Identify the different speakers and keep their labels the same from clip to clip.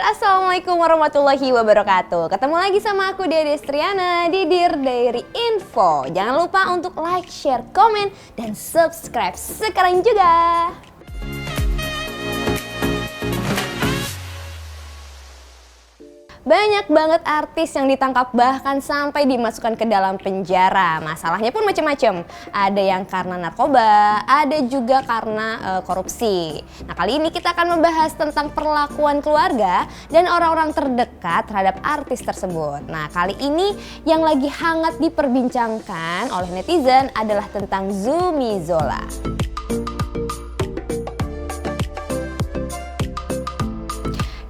Speaker 1: Assalamualaikum warahmatullahi wabarakatuh. Ketemu lagi sama aku Dede Striana di Dear Diary Info. Jangan lupa untuk like, share, komen, dan subscribe sekarang juga. Banyak banget artis yang ditangkap bahkan sampai dimasukkan ke dalam penjara. Masalahnya pun macam-macam. Ada yang karena narkoba, ada juga karena korupsi. Nah, kali ini kita akan membahas tentang perlakuan keluarga dan orang-orang terdekat terhadap artis tersebut. Nah, kali ini yang lagi hangat diperbincangkan oleh netizen adalah tentang Zumi Zola.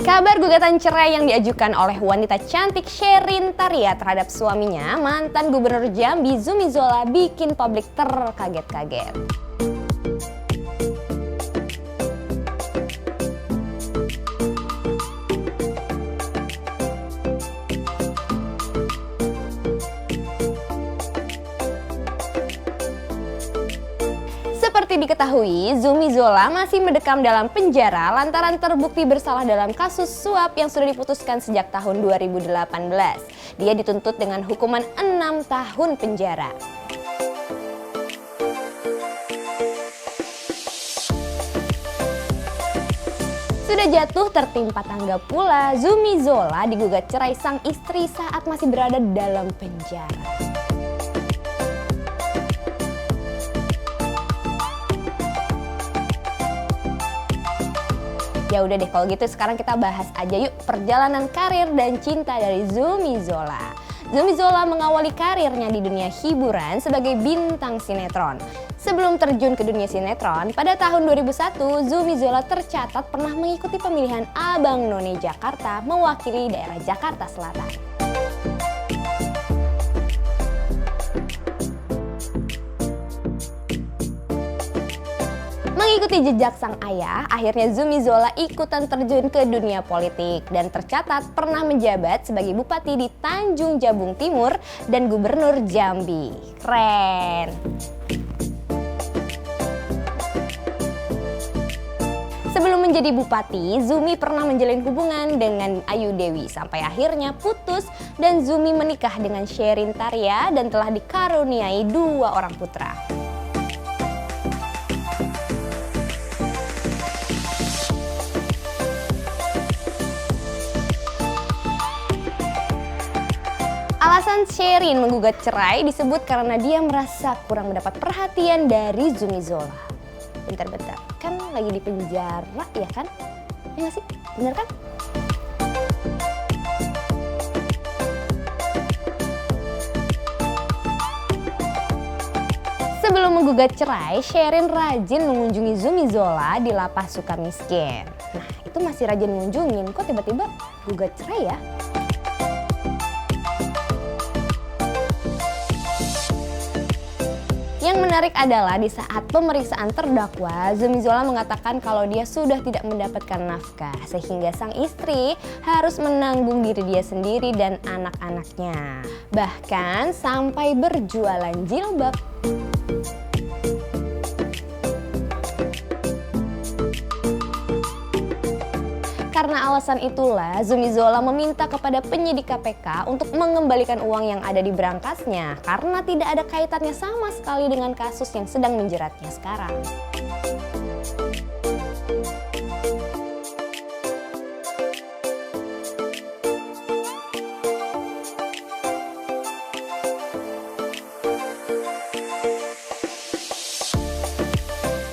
Speaker 1: Kabar gugatan cerai yang diajukan oleh wanita cantik Sherin Taria terhadap suaminya, mantan Gubernur Jambi Zumi Zola, bikin publik terkaget-kaget. Seperti diketahui, Zumi Zola masih mendekam dalam penjara lantaran terbukti bersalah dalam kasus suap yang sudah diputuskan sejak tahun 2018. Dia dituntut dengan hukuman 6 tahun penjara. Sudah jatuh tertimpa tangga pula, Zumi Zola digugat cerai sang istri saat masih berada dalam penjara. Ya udah deh, kalau gitu sekarang kita bahas aja yuk perjalanan karir dan cinta dari Zumi Zola. Zumi Zola mengawali karirnya di dunia hiburan sebagai bintang sinetron. Sebelum terjun ke dunia sinetron, pada tahun 2001 Zumi Zola tercatat pernah mengikuti pemilihan Abang None Jakarta mewakili daerah Jakarta Selatan. Mengikuti jejak sang ayah, akhirnya Zumi Zola ikutan terjun ke dunia politik dan tercatat pernah menjabat sebagai bupati di Tanjung Jabung Timur dan gubernur Jambi. Keren! Sebelum menjadi bupati, Zumi pernah menjalin hubungan dengan Ayu Dewi sampai akhirnya putus dan Zumi menikah dengan Sherin Taria dan telah dikaruniai 2 orang putra. Alasan Sherin menggugat cerai disebut karena dia merasa kurang mendapat perhatian dari Zumi Zola. Bentar-bentar, kan lagi di penjara ya kan? Ya nggak sih? Bener kan? Sebelum menggugat cerai, Sherin rajin mengunjungi Zumi Zola di Lapas Sukamiskin. Nah, itu masih rajin mengunjungin, kok tiba-tiba gugat cerai ya? Yang menarik adalah di saat pemeriksaan terdakwa, Zumi Zola mengatakan kalau dia sudah tidak mendapatkan nafkah sehingga sang istri harus menanggung diri dia sendiri dan anak-anaknya. Bahkan sampai berjualan jilbab. Karena alasan itulah, Zumi Zola meminta kepada penyidik KPK untuk mengembalikan uang yang ada di berangkasnya karena tidak ada kaitannya sama sekali dengan kasus yang sedang menjeratnya sekarang.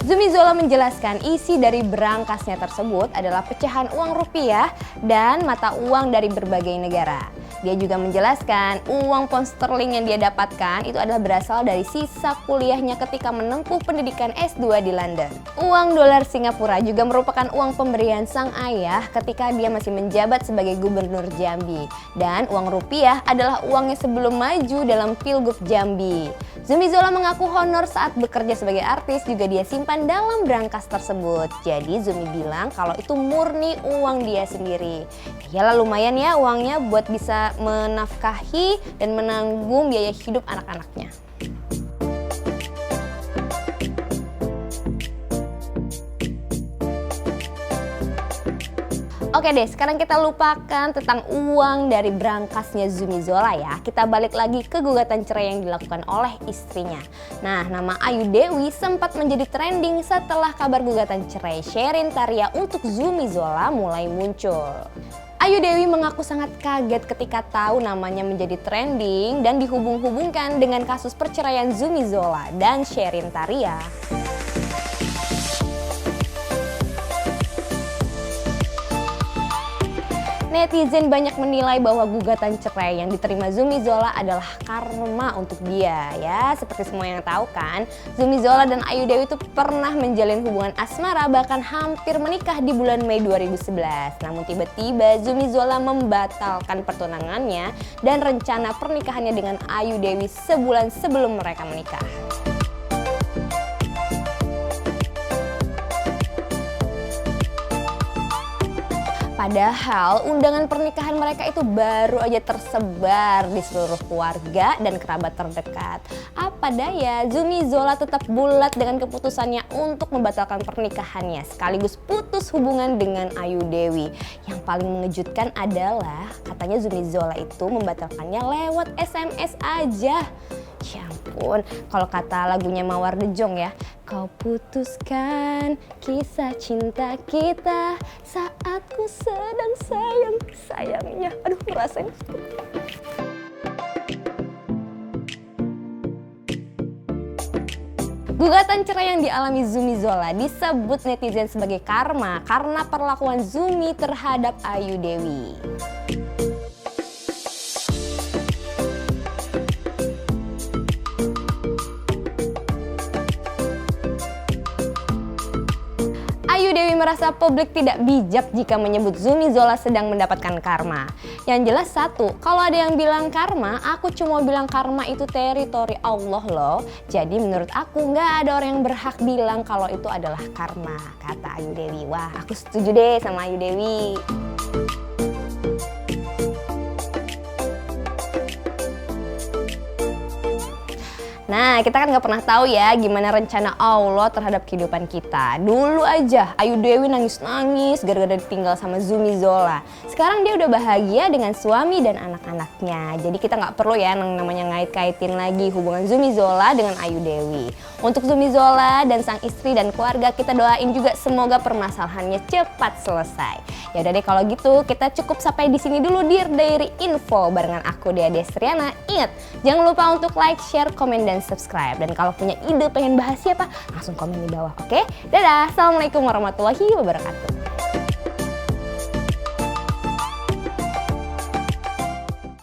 Speaker 1: Zumi Zola menjelaskan isi dari berangkasnya tersebut adalah pecahan uang rupiah dan mata uang dari berbagai negara. Dia juga menjelaskan uang pound sterling yang dia dapatkan itu adalah berasal dari sisa kuliahnya ketika menempuh pendidikan S2 di London. Uang dolar Singapura juga merupakan uang pemberian sang ayah ketika dia masih menjabat sebagai gubernur Jambi. Dan uang rupiah adalah uangnya sebelum maju dalam Pilgub Jambi. Zumi Zola mengaku honor saat bekerja sebagai artis juga dia simpan dalam berangkas tersebut. Jadi Zumi bilang kalau itu murni uang dia sendiri. Yalah lumayan ya uangnya buat bisa menafkahi dan menanggung biaya hidup anak-anaknya. Oke deh, sekarang kita lupakan tentang uang dari berangkasnya Zumi Zola ya. Kita balik lagi ke gugatan cerai yang dilakukan oleh istrinya. Nah, nama Ayu Dewi sempat menjadi trending setelah kabar gugatan cerai Sherin Taria untuk Zumi Zola mulai muncul. Ayu Dewi mengaku sangat kaget ketika tahu namanya menjadi trending dan dihubung-hubungkan dengan kasus perceraian Zumi Zola dan Sherin Taria. Netizen banyak menilai bahwa gugatan cerai yang diterima Zumi Zola adalah karma untuk dia ya. Seperti semua yang tahu kan, Zumi Zola dan Ayu Dewi itu pernah menjalin hubungan asmara bahkan hampir menikah di bulan Mei 2011. Namun tiba-tiba Zumi Zola membatalkan pertunangannya dan rencana pernikahannya dengan Ayu Dewi sebulan sebelum mereka menikah. Padahal undangan pernikahan mereka itu baru aja tersebar di seluruh keluarga dan kerabat terdekat. Apa daya, Zumi Zola tetap bulat dengan keputusannya untuk membatalkan pernikahannya sekaligus putus hubungan dengan Ayu Dewi. Yang paling mengejutkan adalah katanya Zumi Zola itu membatalkannya lewat SMS aja. Ya ampun, kalau kata lagunya Mawar De Jong ya, kau putuskan kisah cinta kita saat ku sedang sayang-sayangnya. Aduh, ngerasain. Gugatan cerai yang dialami Zumi Zola disebut netizen sebagai karma karena perlakuan Zumi terhadap Ayu Dewi. Ayu Dewi merasa publik tidak bijak jika menyebut Zumi Zola sedang mendapatkan karma. Yang jelas satu, kalau ada yang bilang karma, aku cuma bilang karma itu teritori Allah loh. Jadi menurut aku nggak ada orang yang berhak bilang kalau itu adalah karma, kata Ayu Dewi. Wah, aku setuju deh sama Ayu Dewi. Nah, kita kan nggak pernah tahu ya gimana rencana Allah terhadap kehidupan kita. Dulu aja Ayu Dewi nangis-nangis gara-gara ditinggal sama Zumi Zola. Sekarang dia udah bahagia dengan suami dan anak-anaknya. Jadi kita nggak perlu ya namanya ngait-kaitin lagi hubungan Zumi Zola dengan Ayu Dewi. Untuk Zumi Zola dan sang istri dan keluarga kita doain juga semoga permasalahannya cepat selesai. Ya udah deh kalau gitu kita cukup sampai di sini dulu Dear Diary Info barengan aku Dea Destriana. Ingat, jangan lupa untuk like, share, komen, dan subscribe. Dan kalau punya ide pengen bahas siapa, langsung komen di bawah, oke? Dadah, assalamualaikum warahmatullahi wabarakatuh.